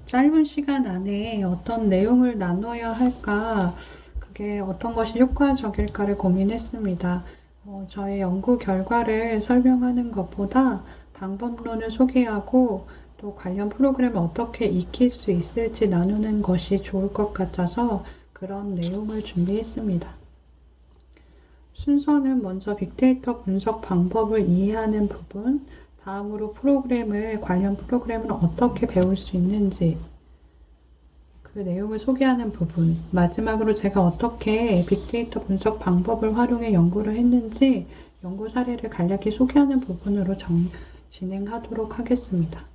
짧은 시간 안에 어떤 내용을 나눠야 할까, 그게 어떤 것이 효과적일까를 고민했습니다. 저의 연구 결과를 설명하는 것보다 방법론을 소개하고 또 관련 프로그램을 어떻게 익힐 수 있을지 나누는 것이 좋을 것 같아서 그런 내용을 준비했습니다. 순서는 먼저 빅데이터 분석 방법을 이해하는 부분, 다음으로 관련 프로그램을 어떻게 배울 수 있는지, 그 내용을 소개하는 부분, 마지막으로 제가 어떻게 빅데이터 분석 방법을 활용해 연구를 했는지 연구 사례를 간략히 소개하는 부분으로 진행하도록 하겠습니다.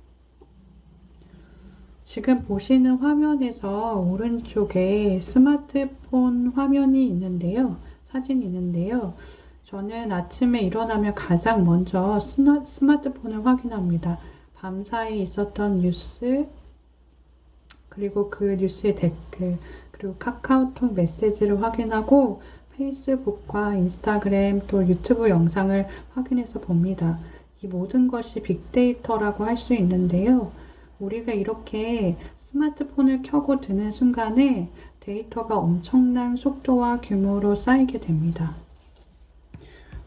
지금 보시는 화면에서 오른쪽에 스마트폰 화면이 있는데요. 사진이 있는데요. 저는 아침에 일어나면 가장 먼저 스마트폰을 확인합니다. 밤사이 있었던 뉴스, 그리고 그 뉴스의 댓글, 그리고 카카오톡 메시지를 확인하고 페이스북과 인스타그램 또 유튜브 영상을 확인해서 봅니다. 이 모든 것이 빅데이터라고 할 수 있는데요. 우리가 이렇게 스마트폰을 켜고 드는 순간에 데이터가 엄청난 속도와 규모로 쌓이게 됩니다.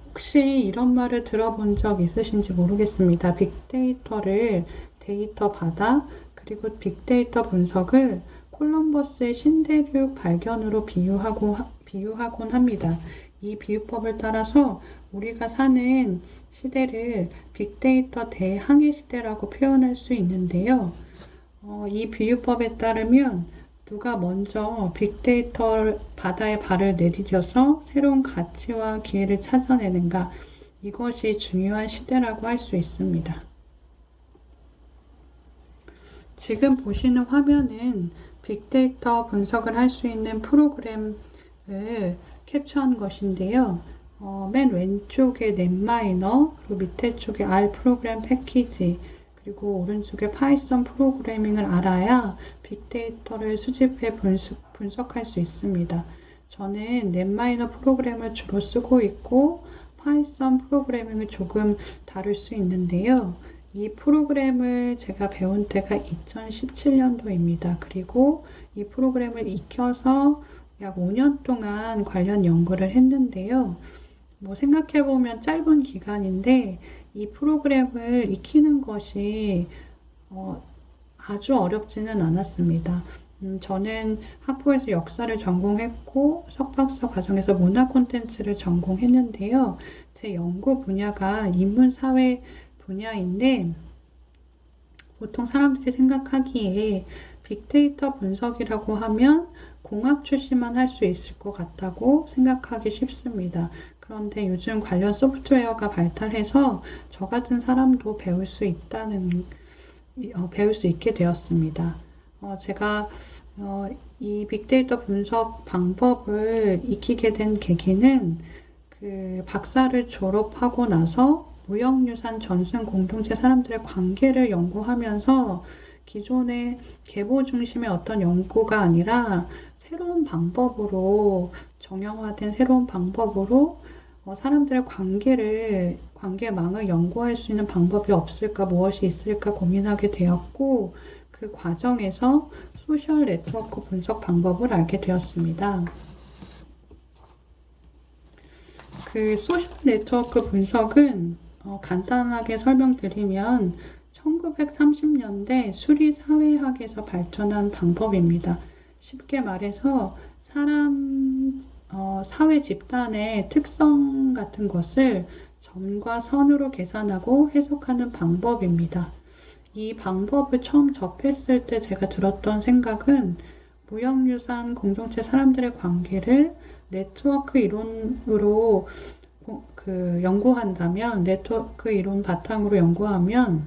혹시 이런 말을 들어본 적 있으신지 모르겠습니다. 빅데이터를 데이터 바다, 그리고 빅데이터 분석을 콜럼버스의 신대륙 발견으로 비유하곤 합니다. 이 비유법을 따라서 우리가 사는 시대를 빅데이터 대항해 시대라고 표현할 수 있는데요. 이 비유법에 따르면 누가 먼저 빅데이터 바다에 발을 내디뎌서 새로운 가치와 기회를 찾아내는가, 이것이 중요한 시대라고 할 수 있습니다. 지금 보시는 화면은 빅데이터 분석을 할 수 있는 프로그램을 캡처한 것인데요. 맨 왼쪽에 넷마이너, 그리고 밑에 쪽에 R 프로그램 패키지, 그리고 오른쪽에 파이썬 프로그래밍을 알아야 빅데이터를 수집해 분석할 수 있습니다. 저는 넷마이너 프로그램을 주로 쓰고 있고 파이썬 프로그래밍을 조금 다룰 수 있는데요. 이 프로그램을 제가 배운 때가 2017년도입니다. 그리고 이 프로그램을 익혀서 약 5년 동안 관련 연구를 했는데요. 생각해보면 짧은 기간인데 이 프로그램을 익히는 것이 아주 어렵지는 않았습니다. 저는 학부에서 역사를 전공했고 석박사 과정에서 문화 콘텐츠를 전공했는데요. 제 연구 분야가 인문사회 분야인데 보통 사람들이 생각하기에 빅데이터 분석이라고 하면 공학 출신만 할 수 있을 것 같다고 생각하기 쉽습니다. 그런데 요즘 관련 소프트웨어가 발달해서 저 같은 사람도 배울 수 있게 되었습니다. 제가 이 빅데이터 분석 방법을 익히게 된 계기는 그 박사를 졸업하고 나서 무형유산 전승 공동체 사람들의 관계를 연구하면서 기존의 계보 중심의 어떤 연구가 아니라 정형화된 새로운 방법으로 사람들의 관계망을 연구할 수 있는 방법이 없을까, 무엇이 있을까 고민하게 되었고, 그 과정에서 소셜 네트워크 분석 방법을 알게 되었습니다. 그 소셜 네트워크 분석은 간단하게 설명드리면 1930년대 수리사회학에서 발전한 방법입니다. 쉽게 말해서 사회 집단의 특성 같은 것을 점과 선으로 계산하고 해석하는 방법입니다. 이 방법을 처음 접했을 때 제가 들었던 생각은 무형유산 공동체 사람들의 관계를 네트워크 이론으로 연구한다면, 네트워크 이론 바탕으로 연구하면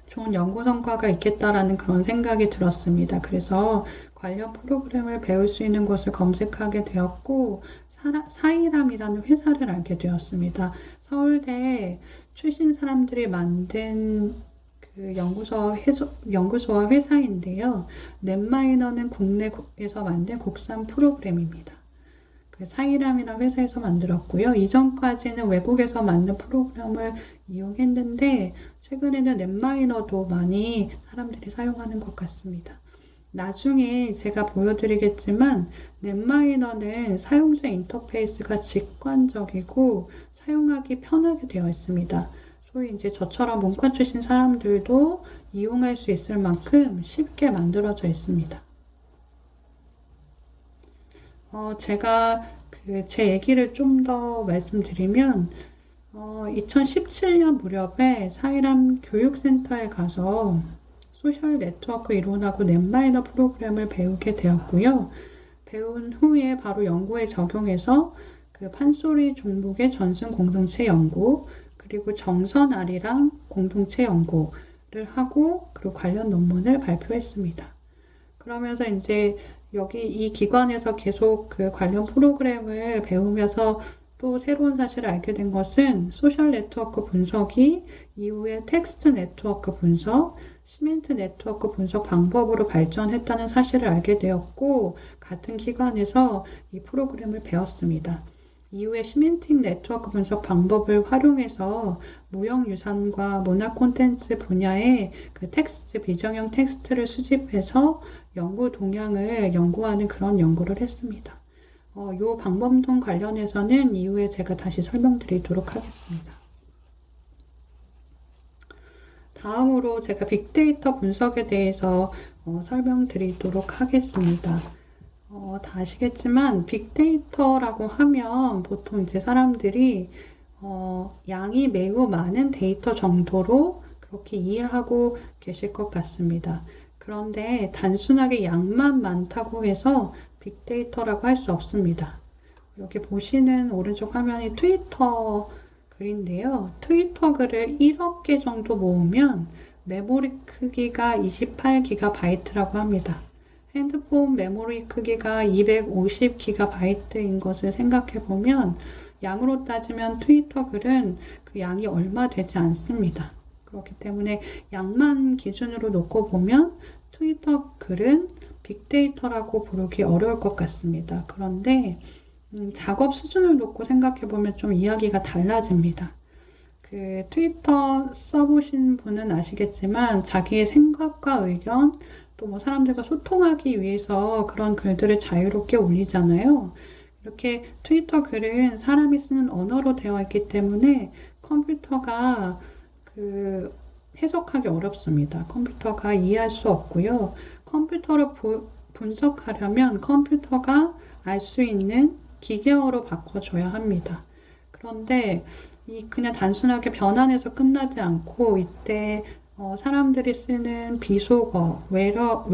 좋은 연구 성과가 있겠다라는 그런 생각이 들었습니다. 그래서 관련 프로그램을 배울 수 있는 곳을 검색하게 되었고, 사이람이라는 회사를 알게 되었습니다. 서울대 출신 사람들이 만든 그 연구소와 회사인데요. 넷마이너는 국내에서 만든 국산 프로그램입니다. 그 사이람이라는 회사에서 만들었고요. 이전까지는 외국에서 만든 프로그램을 이용했는데 최근에는 넷마이너도 많이 사람들이 사용하는 것 같습니다. 나중에 제가 보여드리겠지만 넷마이너는 사용자 인터페이스가 직관적이고 사용하기 편하게 되어 있습니다. 소위 이제 저처럼 문과 출신 사람들도 이용할 수 있을 만큼 쉽게 만들어져 있습니다. 제가 제 얘기를 좀 더 말씀드리면 2017년 무렵에 사이람 교육센터에 가서 소셜 네트워크 이론하고 넷마이너 프로그램을 배우게 되었고요. 배운 후에 바로 연구에 적용해서 그 판소리 종목의 전승 공동체 연구, 그리고 정선아리랑 공동체 연구를 하고, 그리고 관련 논문을 발표했습니다. 그러면서 이제 여기 이 기관에서 계속 그 관련 프로그램을 배우면서 또 새로운 사실을 알게 된 것은 소셜 네트워크 분석이 이후에 텍스트 네트워크 분석, 시멘트 네트워크 분석 방법으로 발전했다는 사실을 알게 되었고, 같은 기관에서 이 프로그램을 배웠습니다. 이후에 시멘팅 네트워크 분석 방법을 활용해서 무형유산과 문화 콘텐츠 분야의 그 텍스트, 비정형 텍스트를 수집해서 연구 동향을 연구하는 그런 연구를 했습니다. 이 방법 등 관련해서는 이후에 제가 다시 설명드리도록 하겠습니다. 다음으로 제가 빅데이터 분석에 대해서 설명드리도록 하겠습니다. 다 아시겠지만 빅데이터라고 하면 보통 이제 사람들이 양이 매우 많은 데이터 정도로 그렇게 이해하고 계실 것 같습니다. 그런데 단순하게 양만 많다고 해서 빅데이터라고 할 수 없습니다. 여기 보시는 오른쪽 화면이 트위터 글인데요. 트위터 글을 1억 개 정도 모으면 메모리 크기가 28GB라고 합니다. 핸드폰 메모리 크기가 250GB인 것을 생각해 보면 양으로 따지면 트위터 글은 그 양이 얼마 되지 않습니다. 그렇기 때문에 양만 기준으로 놓고 보면 트위터 글은 빅데이터라고 부르기 어려울 것 같습니다. 그런데 작업 수준을 놓고 생각해 보면 좀 이야기가 달라집니다. 그 트위터 써보신 분은 아시겠지만 자기의 생각과 의견, 또 뭐 사람들과 소통하기 위해서 그런 글들을 자유롭게 올리잖아요. 이렇게 트위터 글은 사람이 쓰는 언어로 되어 있기 때문에 컴퓨터가 해석하기 어렵습니다. 컴퓨터가 이해할 수 없고요. 컴퓨터를 분석하려면 컴퓨터가 알 수 있는 기계어로 바꿔줘야 합니다. 그런데 그냥 단순하게 변환해서 끝나지 않고 이때 사람들이 쓰는 비속어, 외래어,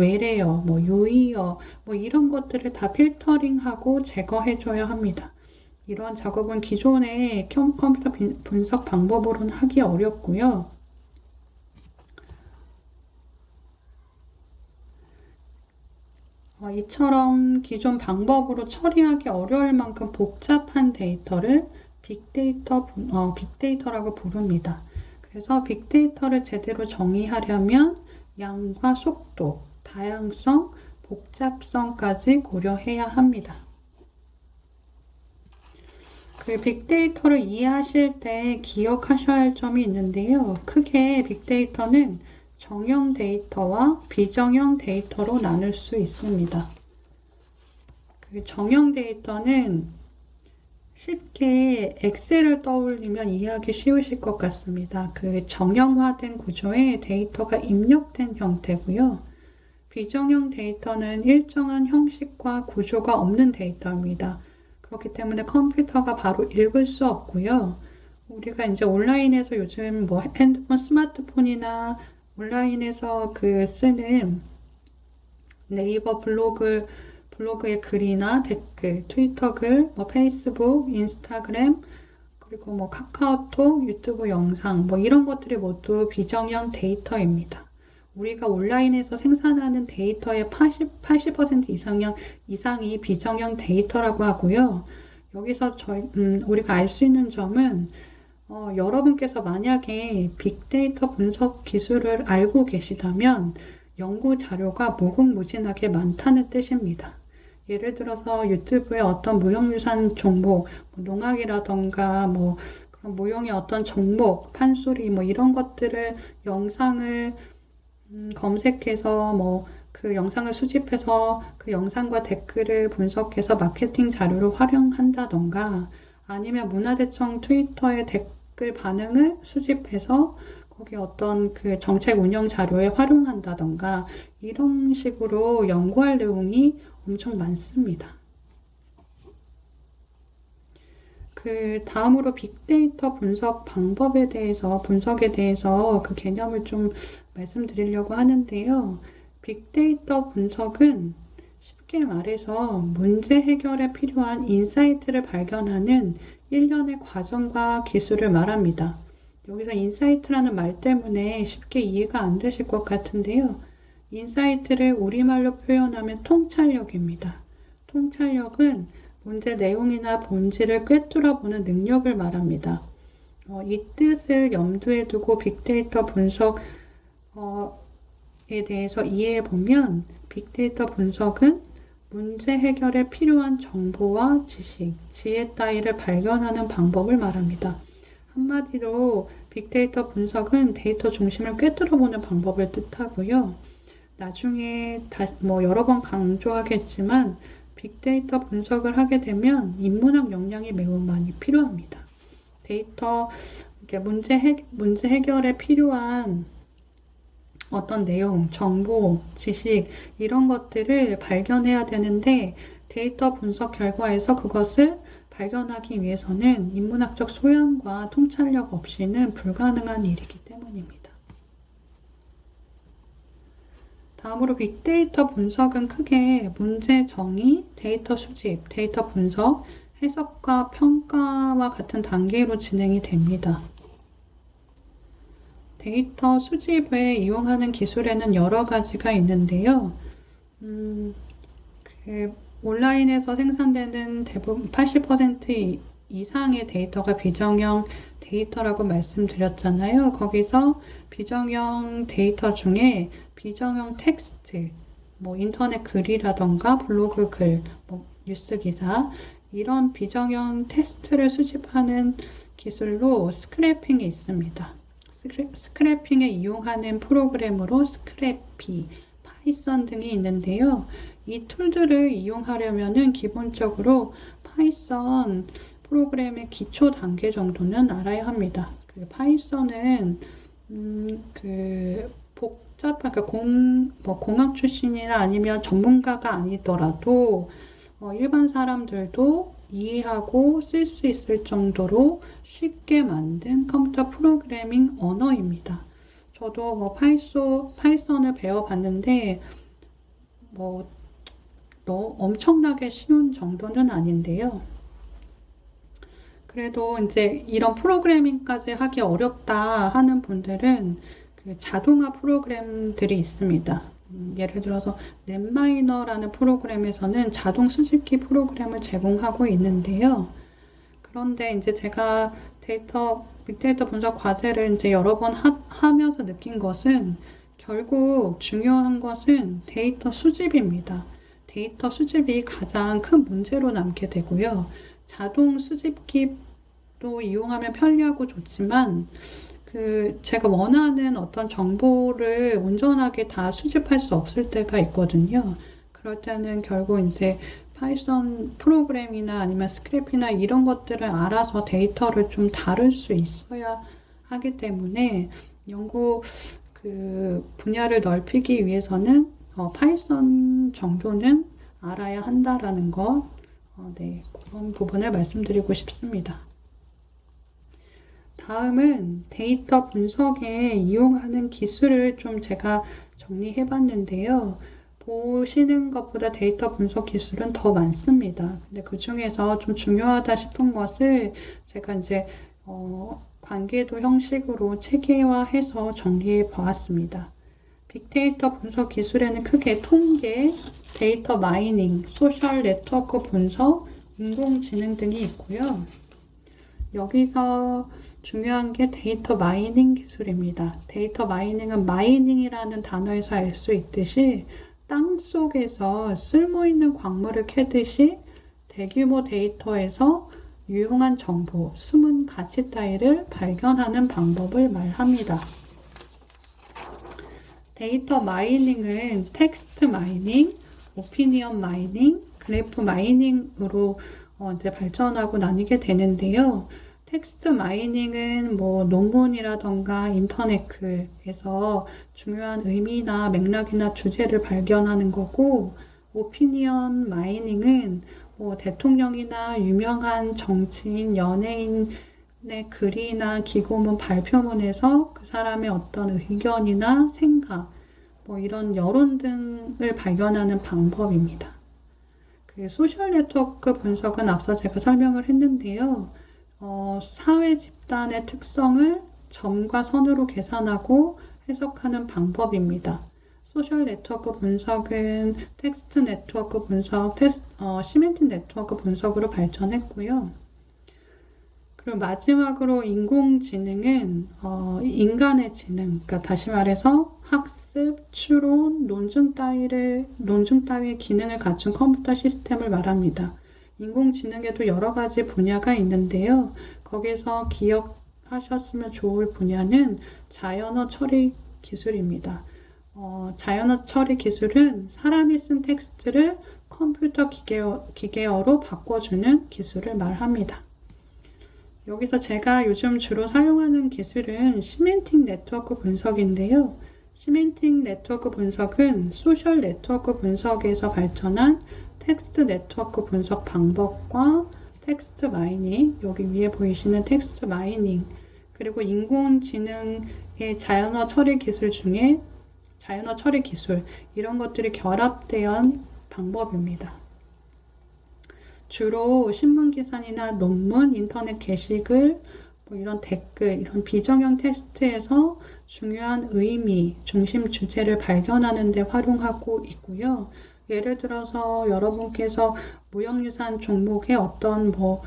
뭐 유의어, 뭐 이런 것들을 다 필터링하고 제거해줘야 합니다. 이런 작업은 기존의 컴퓨터 분석 방법으로는 하기 어렵고요. 이처럼 기존 방법으로 처리하기 어려울 만큼 복잡한 데이터를 빅데이터라고 부릅니다. 그래서 빅데이터를 제대로 정의하려면 양과 속도, 다양성, 복잡성까지 고려해야 합니다. 그 빅데이터를 이해하실 때 기억하셔야 할 점이 있는데요. 크게 빅데이터는 정형 데이터와 비정형 데이터로 나눌 수 있습니다. 그 정형 데이터는 쉽게 엑셀을 떠올리면 이해하기 쉬우실 것 같습니다. 그 정형화된 구조에 데이터가 입력된 형태고요. 비정형 데이터는 일정한 형식과 구조가 없는 데이터입니다. 그렇기 때문에 컴퓨터가 바로 읽을 수 없고요. 우리가 이제 온라인에서 요즘 뭐 핸드폰, 스마트폰이나 온라인에서 쓰는 네이버 블로그의 글이나 댓글, 트위터 글, 뭐 페이스북, 인스타그램, 그리고 뭐 카카오톡, 유튜브 영상, 뭐 이런 것들이 모두 비정형 데이터입니다. 우리가 온라인에서 생산하는 데이터의 80% 이상이 비정형 데이터라고 하고요. 여기서 우리가 알 수 있는 점은 여러분께서 만약에 빅데이터 분석 기술을 알고 계시다면 연구 자료가 무궁무진하게 많다는 뜻입니다. 예를 들어서 유튜브에 어떤 무형유산 정보, 농악이라던가 그런 모형의 어떤 종목, 판소리 뭐 이런 것들을 영상을 검색해서 뭐 그 영상을 수집해서 그 영상과 댓글을 분석해서 마케팅 자료로 활용한다던가 아니면 문화재청 트위터의 댓글 반응을 수집해서 거기 어떤 그 정책 운영 자료에 활용한다던가 이런 식으로 연구할 내용이 엄청 많습니다. 그 다음으로 빅데이터 분석 방법에 대해서, 분석에 대해서 그 개념을 좀 말씀드리려고 하는데요. 빅데이터 분석은 쉽게 말해서 문제 해결에 필요한 인사이트를 발견하는 일련의 과정과 기술을 말합니다. 여기서 인사이트라는 말 때문에 쉽게 이해가 안 되실 것 같은데요. 인사이트를 우리말로 표현하면 통찰력입니다. 통찰력은 문제 내용이나 본질을 꿰뚫어 보는 능력을 말합니다. 이 뜻을 염두에 두고 빅데이터 분석에 대해서 이해해 보면 빅데이터 분석은 문제 해결에 필요한 정보와 지식, 지혜 따위를 발견하는 방법을 말합니다. 한마디로 빅데이터 분석은 데이터 중심을 꿰뚫어 보는 방법을 뜻하고요. 나중에 여러 번 강조하겠지만 빅데이터 분석을 하게 되면 인문학 역량이 매우 많이 필요합니다. 데이터, 문제 해결에 필요한 어떤 내용, 정보, 지식 이런 것들을 발견해야 되는데 데이터 분석 결과에서 그것을 발견하기 위해서는 인문학적 소양과 통찰력 없이는 불가능한 일이기 때문입니다. 다음으로 빅데이터 분석은 크게 문제 정의, 데이터 수집, 데이터 분석, 해석과 평가와 같은 단계로 진행이 됩니다. 데이터 수집을 이용하는 기술에는 여러 가지가 있는데요. 온라인에서 생산되는 대부분 80% 이상의 데이터가 비정형 데이터라고 말씀드렸잖아요. 거기서 비정형 데이터 중에 비정형 텍스트, 인터넷 글이라던가 블로그 글, 뉴스 기사 이런 비정형 텍스트를 수집하는 기술로 스크래핑이 있습니다. 스크래핑에 이용하는 프로그램으로 스크래피, 파이썬 등이 있는데요. 이 툴들을 이용하려면은 기본적으로 파이썬 프로그램의 기초 단계 정도는 알아야 합니다. 그 파이썬은 복잡한 공학 출신이나 아니면 전문가가 아니더라도 일반 사람들도 이해하고 쓸 수 있을 정도로 쉽게 만든 컴퓨터 프로그래밍 언어입니다. 저도 파이썬을 배워봤는데 엄청나게 쉬운 정도는 아닌데요. 그래도 이제 이런 프로그래밍까지 하기 어렵다 하는 분들은 그 자동화 프로그램들이 있습니다. 예를 들어서 넷마이너라는 프로그램에서는 자동 수집기 프로그램을 제공하고 있는데요. 그런데 이제 제가 빅데이터 분석 과제를 이제 여러 번 하면서 느낀 것은 결국 중요한 것은 데이터 수집입니다. 데이터 수집이 가장 큰 문제로 남게 되고요. 자동 수집기도 이용하면 편리하고 좋지만 제가 원하는 어떤 정보를 온전하게 다 수집할 수 없을 때가 있거든요. 그럴 때는 결국 이제 파이썬 프로그램이나 아니면 스크래핑이나 이런 것들을 알아서 데이터를 좀 다룰 수 있어야 하기 때문에 연구 분야를 넓히기 위해서는 파이썬 정도는 알아야 한다라는 것, 그런 부분을 말씀드리고 싶습니다. 다음은 데이터 분석에 이용하는 기술을 좀 제가 정리해 봤는데요. 보시는 것보다 데이터 분석 기술은 더 많습니다. 근데 그 중에서 좀 중요하다 싶은 것을 제가 이제 관계도 형식으로 체계화해서 정리해 보았습니다. 빅데이터 분석 기술에는 크게 통계, 데이터 마이닝, 소셜 네트워크 분석, 인공지능 등이 있고요. 여기서 중요한 게 데이터 마이닝 기술입니다. 데이터 마이닝은 마이닝이라는 단어에서 알 수 있듯이 땅 속에서 쓸모있는 광물을 캐듯이 대규모 데이터에서 유용한 정보, 숨은 가치 따위를 발견하는 방법을 말합니다. 데이터 마이닝은 텍스트 마이닝, 오피니언 마이닝, 그래프 마이닝으로 이제 발전하고 나뉘게 되는데요. 텍스트 마이닝은 뭐 논문이라던가 인터넷 글에서 중요한 의미나 맥락이나 주제를 발견하는 거고, 오피니언 마이닝은 뭐 대통령이나 유명한 정치인, 연예인의 글이나 기고문, 발표문에서 그 사람의 어떤 의견이나 생각, 뭐 이런 여론 등을 발견하는 방법입니다. 그 소셜 네트워크 분석은 앞서 제가 설명을 했는데요. 사회 집단의 특성을 점과 선으로 계산하고 해석하는 방법입니다. 소셜 네트워크 분석은 텍스트 네트워크 분석, 시멘틱 네트워크 분석으로 발전했고요. 그리고 마지막으로 인공지능은 인간의 지능, 그러니까 다시 말해서 학습, 추론, 논증 따위의 기능을 갖춘 컴퓨터 시스템을 말합니다. 인공지능에도 여러 가지 분야가 있는데요. 거기서 기억하셨으면 좋을 분야는 자연어 처리 기술입니다. 자연어 처리 기술은 사람이 쓴 텍스트를 컴퓨터 기계어로 바꿔주는 기술을 말합니다. 여기서 제가 요즘 주로 사용하는 기술은 시멘틱 네트워크 분석인데요. 시멘틱 네트워크 분석은 소셜 네트워크 분석에서 발전한 텍스트 네트워크 분석 방법과 텍스트 마이닝, 여기 위에 보이시는 텍스트 마이닝, 그리고 인공지능의 자연어 처리 기술 중에 자연어 처리 기술, 이런 것들이 결합된 방법입니다. 주로 신문기사나 논문, 인터넷 게시글, 뭐 이런 댓글, 이런 비정형 텍스트에서 중요한 의미, 중심 주제를 발견하는 데 활용하고 있고요. 예를 들어서 여러분께서 무형유산 종목의 어떤 뭐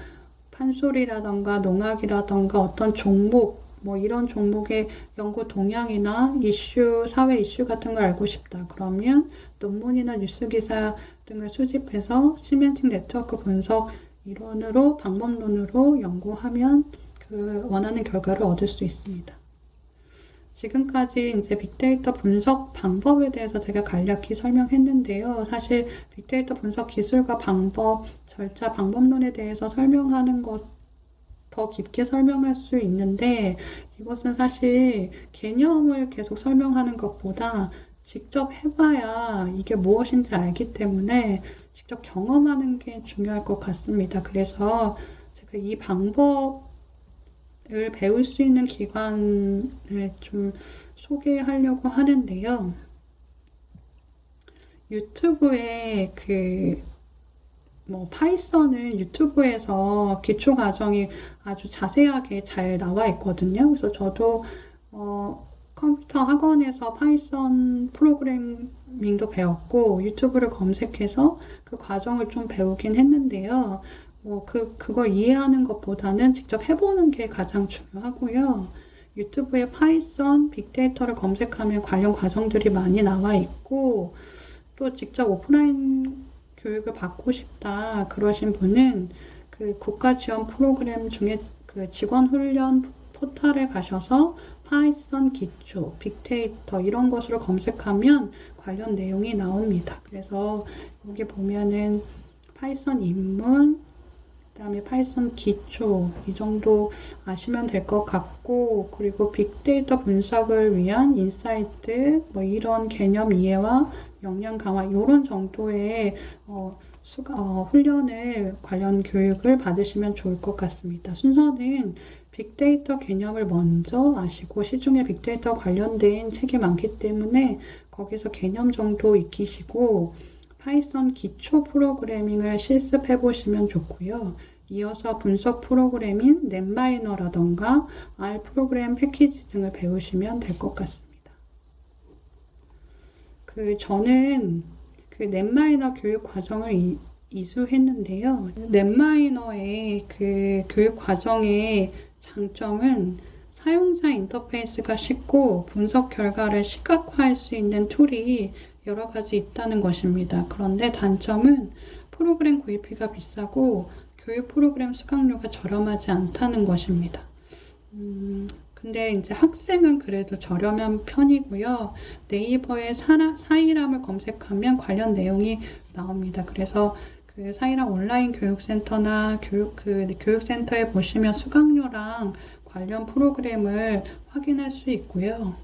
판소리라던가 농악이라던가 어떤 종목, 뭐 이런 종목의 연구 동향이나 이슈, 사회 이슈 같은 걸 알고 싶다. 그러면 논문이나 뉴스 기사 등을 수집해서 시멘틱 네트워크 분석 이론으로, 방법론으로 연구하면 그 원하는 결과를 얻을 수 있습니다. 지금까지 이제 빅데이터 분석 방법에 대해서 제가 간략히 설명했는데요. 사실 빅데이터 분석 기술과 방법, 절차, 방법론에 대해서 설명하는 것 더 깊게 설명할 수 있는데, 이것은 사실 개념을 계속 설명하는 것보다 직접 해봐야 이게 무엇인지 알기 때문에 직접 경험하는 게 중요할 것 같습니다. 그래서 제가 이 방법을 배울 수 있는 기관을 좀 소개하려고 하는데요. 유튜브에 파이썬은 유튜브에서 기초 과정이 아주 자세하게 잘 나와 있거든요. 그래서 저도 컴퓨터 학원에서 파이썬 프로그래밍도 배웠고 유튜브를 검색해서 그 과정을 좀 배우긴 했는데요. 그걸 이해하는 것보다는 직접 해보는 게 가장 중요하고요. 유튜브에 파이썬, 빅데이터를 검색하면 관련 과정들이 많이 나와 있고, 또 직접 오프라인 교육을 받고 싶다 그러신 분은 그 국가 지원 프로그램 중에 그 직원 훈련 포털에 가셔서 파이썬 기초, 빅데이터 이런 것으로 검색하면 관련 내용이 나옵니다. 그래서 여기 보면은 파이썬 입문, 그다음에 파이썬 기초 이 정도 아시면 될 것 같고, 그리고 빅데이터 분석을 위한 인사이트, 뭐 이런 개념 이해와 역량 강화 이런 정도의 훈련을 관련 교육을 받으시면 좋을 것 같습니다. 순서는 빅데이터 개념을 먼저 아시고, 시중에 빅데이터 관련된 책이 많기 때문에 거기서 개념 정도 익히시고 파이썬 기초 프로그래밍을 실습해 보시면 좋고요. 이어서 분석 프로그램인 넷마이너라던가 R 프로그램 패키지 등을 배우시면 될 것 같습니다. 저는 그 넷마이너 교육 과정을 이수했는데요. 넷마이너의 그 교육 과정의 장점은 사용자 인터페이스가 쉽고 분석 결과를 시각화할 수 있는 툴이 여러 가지 있다는 것입니다. 그런데 단점은 프로그램 구입비가 비싸고 교육 프로그램 수강료가 저렴하지 않다는 것입니다. 근데 이제 학생은 그래도 저렴한 편이고요. 네이버에 사이람을 검색하면 관련 내용이 나옵니다. 그래서 그 사이람 온라인 교육센터나 교육센터에 보시면 수강료랑 관련 프로그램을 확인할 수 있고요.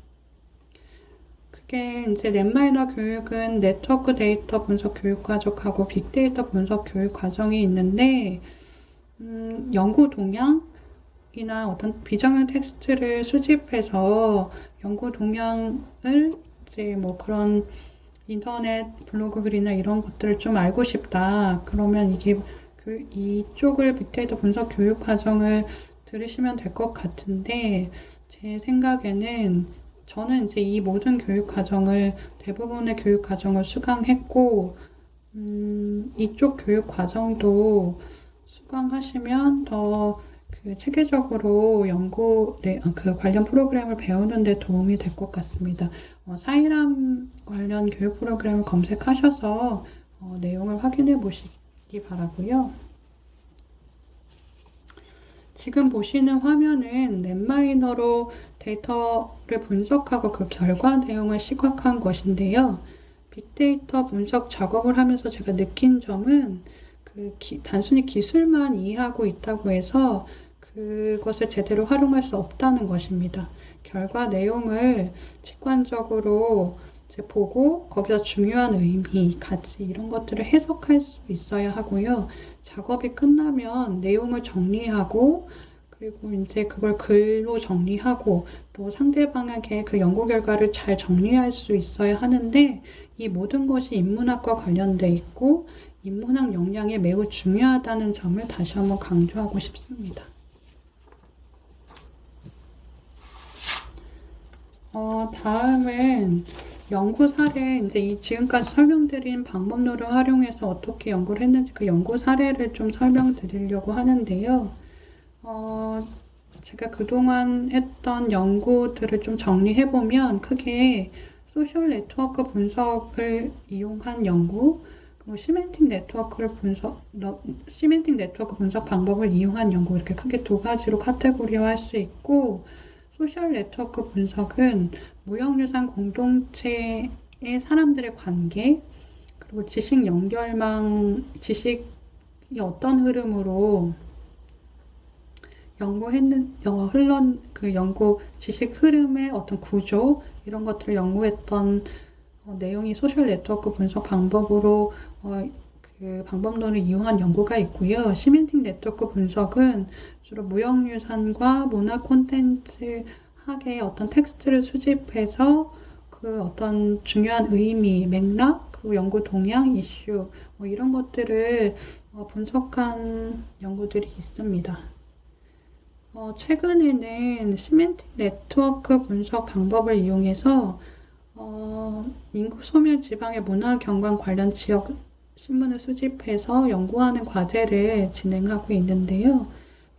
그게 이제 넷마이너 교육은 네트워크 데이터 분석 교육 과정하고 빅데이터 분석 교육 과정이 있는데, 연구 동향이나 어떤 비정형 텍스트를 수집해서 연구 동향을 이제 뭐 그런 인터넷 블로그 글이나 이런 것들을 좀 알고 싶다. 그러면 이쪽을 빅데이터 분석 교육 과정을 들으시면 될 것 같은데, 제 생각에는 저는 이제 이 모든 대부분의 교육 과정을 수강했고, 이쪽 교육 과정도 수강하시면 더 체계적으로 그 관련 프로그램을 배우는 데 도움이 될 것 같습니다. 사이람 관련 교육 프로그램을 검색하셔서 내용을 확인해 보시기 바라고요. 지금 보시는 화면은 넷마이너로 데이터를 분석하고 그 결과 내용을 시각화한 것인데요. 빅데이터 분석 작업을 하면서 제가 느낀 점은 단순히 기술만 이해하고 있다고 해서 그것을 제대로 활용할 수 없다는 것입니다. 결과 내용을 직관적으로 보고 거기서 중요한 의미, 가치 이런 것들을 해석할 수 있어야 하고요. 작업이 끝나면 내용을 정리하고 그리고 이제 그걸 글로 정리하고 또 상대방에게 그 연구 결과를 잘 정리할 수 있어야 하는데 이 모든 것이 인문학과 관련돼 있고 인문학 역량이 매우 중요하다는 점을 다시 한번 강조하고 싶습니다. 다음은 연구 사례, 이제 지금까지 설명드린 방법론을 활용해서 어떻게 연구를 했는지 그 연구 사례를 좀 설명드리려고 하는데요. 제가 그동안 했던 연구들을 좀 정리해보면 크게 소셜 네트워크 분석을 이용한 연구, 그리고 시멘틱 네트워크 분석 방법을 이용한 연구 이렇게 크게 두 가지로 카테고리화할 수 있고, 소셜 네트워크 분석은 무형유산 공동체의 사람들의 관계, 그리고 지식이 어떤 흐름으로 지식 흐름의 어떤 구조, 이런 것들을 연구했던 내용이 소셜 네트워크 분석 방법으로 그 방법론을 이용한 연구가 있고요. 시멘틱 네트워크 분석은 주로 무형유산과 문화 콘텐츠 학의 어떤 텍스트를 수집해서 그 어떤 중요한 의미, 맥락, 그리고 연구 동향, 이슈 이런 것들을 분석한 연구들이 있습니다. 최근에는 시멘틱 네트워크 분석 방법을 이용해서 인구 소멸 지방의 문화 경관 관련 지역 신문을 수집해서 연구하는 과제를 진행하고 있는데요.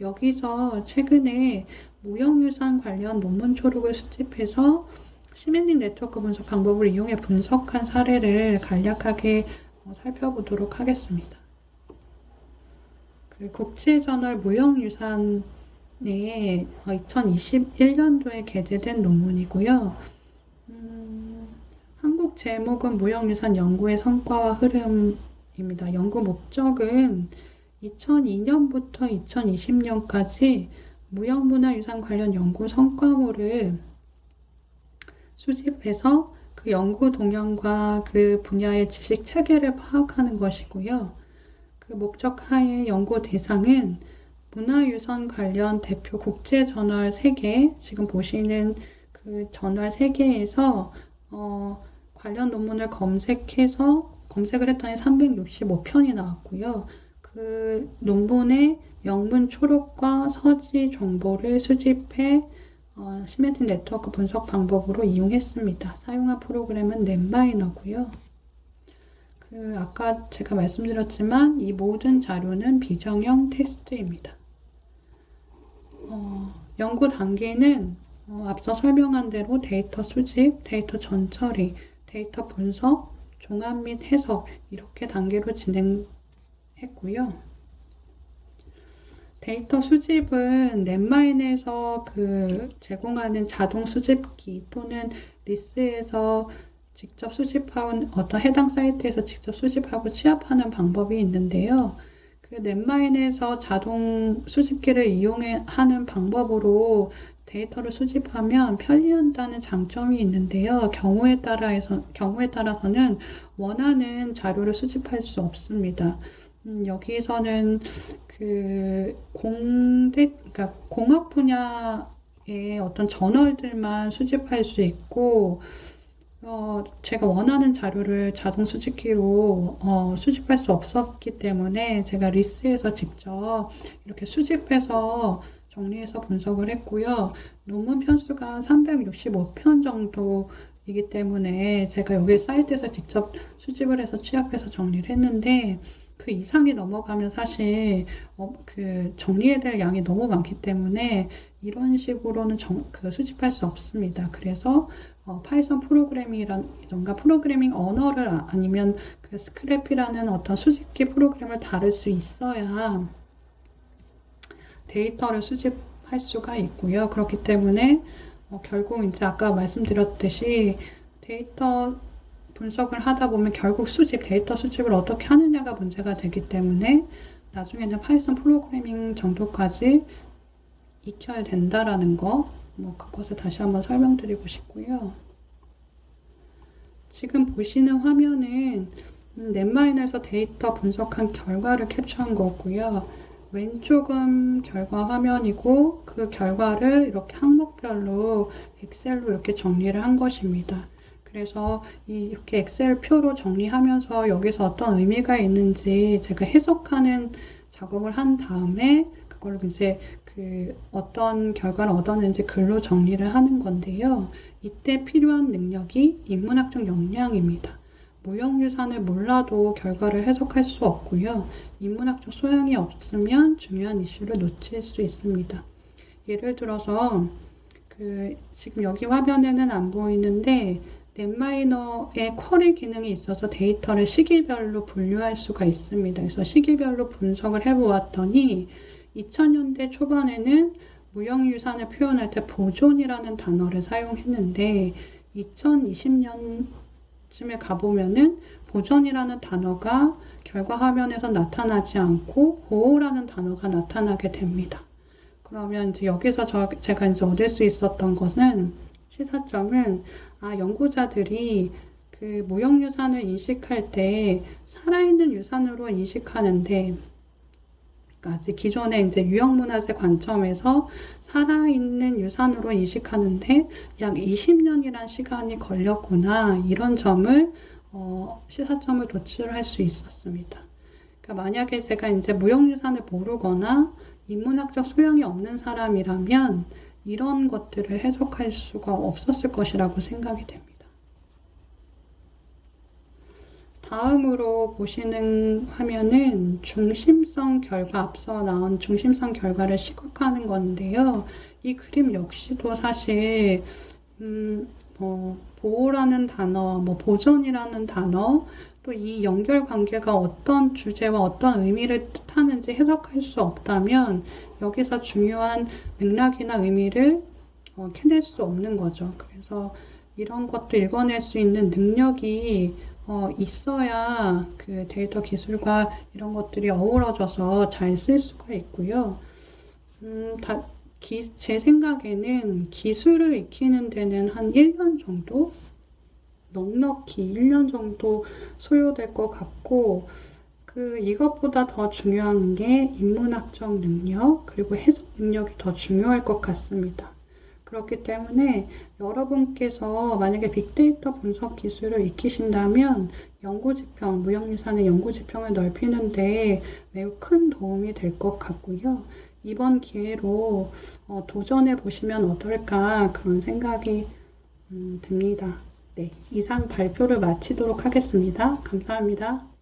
여기서 최근에 무형유산 관련 논문 초록을 수집해서 시멘틱 네트워크 분석 방법을 이용해 분석한 사례를 간략하게 살펴보도록 하겠습니다. 그 국제저널 무형유산에 2021년도에 게재된 논문이고요. 한국 제목은 무형유산 연구의 성과와 흐름입니다. 연구 목적은 2002년부터 2020년까지 무형문화유산 관련 연구 성과물을 수집해서 그 연구 동향과 그 분야의 지식 체계를 파악하는 것이고요. 그 목적 하에 연구 대상은 문화유산 관련 대표 국제저널 3개, 지금 보시는 그 저널 3개에서 관련 논문을 검색을 했더니 365편이 나왔고요. 그 논문의 영문 초록과 서지 정보를 수집해 시멘틱 네트워크 분석 방법으로 이용했습니다. 사용한 프로그램은 넷마이너고요. 아까 제가 말씀드렸지만 이 모든 자료는 비정형 텍스트입니다. 연구 단계는 앞서 설명한 대로 데이터 수집, 데이터 전처리, 데이터 분석, 종합 및 해석 이렇게 단계로 진행했고요. 데이터 수집은 넷마인에서 제공하는 자동 수집기 또는 리스에서 직접 수집하는 어떤 해당 사이트에서 직접 수집하고 취합하는 방법이 있는데요. 그 넷마인에서 자동 수집기를 이용하는 방법으로 데이터를 수집하면 편리한다는 장점이 있는데요. 경우에 따라서는 원하는 자료를 수집할 수 없습니다. 여기서는 그러니까 공학 분야의 어떤 저널들만 수집할 수 있고, 제가 원하는 자료를 자동 수집기로 수집할 수 없었기 때문에 제가 리스에서 직접 이렇게 수집해서 정리해서 분석을 했고요. 논문 편수가 365편 정도이기 때문에 제가 여기 사이트에서 직접 수집을 해서 취합해서 정리를 했는데 그 이상이 넘어가면 사실 정리해야 될 양이 너무 많기 때문에 이런 식으로는 수집할 수 없습니다. 그래서 파이썬 프로그래밍이라던가 프로그래밍 언어를 아니면 스크랩이라는 어떤 수집기 프로그램을 다룰 수 있어야 데이터를 수집할 수가 있고요. 그렇기 때문에 결국 이제 아까 말씀드렸듯이 데이터 분석을 하다 보면 결국 데이터 수집을 어떻게 하느냐가 문제가 되기 때문에 나중에는 파이썬 프로그래밍 정도까지 익혀야 된다라는 거, 그것을 다시 한번 설명드리고 싶고요. 지금 보시는 화면은 넷마인에서 데이터 분석한 결과를 캡처한 거고요. 왼쪽은 결과 화면이고 그 결과를 이렇게 항목별로 엑셀로 이렇게 정리를 한 것입니다. 그래서 이렇게 엑셀 표로 정리하면서 여기서 어떤 의미가 있는지 제가 해석하는 작업을 한 다음에 그걸로 이제 어떤 결과를 얻었는지 글로 정리를 하는 건데요. 이때 필요한 능력이 인문학적 역량입니다. 무형유산을 몰라도 결과를 해석할 수 없고요. 인문학적 소양이 없으면 중요한 이슈를 놓칠 수 있습니다. 예를 들어서 지금 여기 화면에는 안 보이는데 넷마이너의 쿼리 기능이 있어서 데이터를 시기별로 분류할 수가 있습니다. 그래서 시기별로 분석을 해보았더니 2000년대 초반에는 무형유산을 표현할 때 보존이라는 단어를 사용했는데 2020년쯤에 가보면은 보존이라는 단어가 결과 화면에서 나타나지 않고 보호라는 단어가 나타나게 됩니다. 그러면 이제 여기서 제가 이제 얻을 수 있었던 것은 시사점은 연구자들이 무형유산을 인식할 때 살아있는 유산으로 인식하는데 아직 기존의 이제 유형문화재 관점에서 살아있는 유산으로 인식하는데 약 20년이란 시간이 걸렸구나 이런 점을 시사점을 도출할 수 있었습니다. 그러니까 만약에 제가 이제 무형유산을 모르거나 인문학적 소양이 없는 사람이라면 이런 것들을 해석할 수가 없었을 것이라고 생각이 됩니다. 다음으로 보시는 화면은 중심성 결과, 앞서 나온 중심성 결과를 시각화하는 건데요. 이 그림 역시도 사실 보호라는 단어, 보존이라는 단어, 또 이 연결 관계가 어떤 주제와 어떤 의미를 뜻하는지 해석할 수 없다면 여기서 중요한 맥락이나 의미를 캐낼 수 없는 거죠. 그래서 이런 것도 읽어낼 수 있는 능력이 있어야 데이터 기술과 이런 것들이 어우러져서 잘 쓸 수가 있고요. 제 생각에는 기술을 익히는 데는 한 1년 정도? 넉넉히 1년 정도 소요될 것 같고, 이것보다 더 중요한 게 인문학적 능력, 그리고 해석 능력이 더 중요할 것 같습니다. 그렇기 때문에 여러분께서 만약에 빅데이터 분석 기술을 익히신다면 연구지평, 무형유산의 연구지평을 넓히는데 매우 큰 도움이 될 것 같고요. 이번 기회로 도전해 보시면 어떨까 그런 생각이 듭니다. 네, 이상 발표를 마치도록 하겠습니다. 감사합니다.